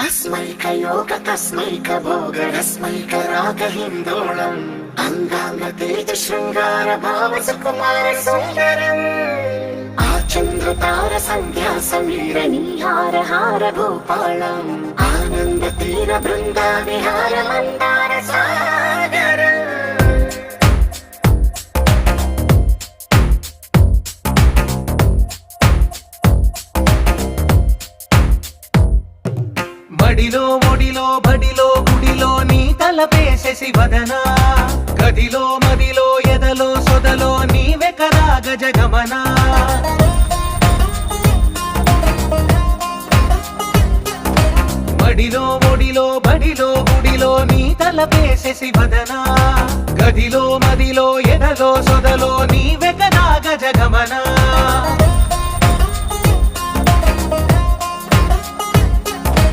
अस्मैकयोग तस्मैक भोग रस्मैक राग हिन्दोळम् अंगांग तेज शृंगार भाव सुकुमार सुंदरम् आचंद्र तार संध्या समीर नीहार हार भूपालम् आनंद तीर बृंदा विहार मंदार सागर మడిలో ఒడిలో బడిలో గుడిలో నీ తలపేసేసి వదనా గదిలో మదిలో ఎదలో సొదలో నీవే కదా గజగమనా మడిలో ఒడిలో బడిలో గుడిలో నీ తలపేసేసి వదనా గదిలో మదిలో ఎదలో సొదలో నీవే కదా గజగమనా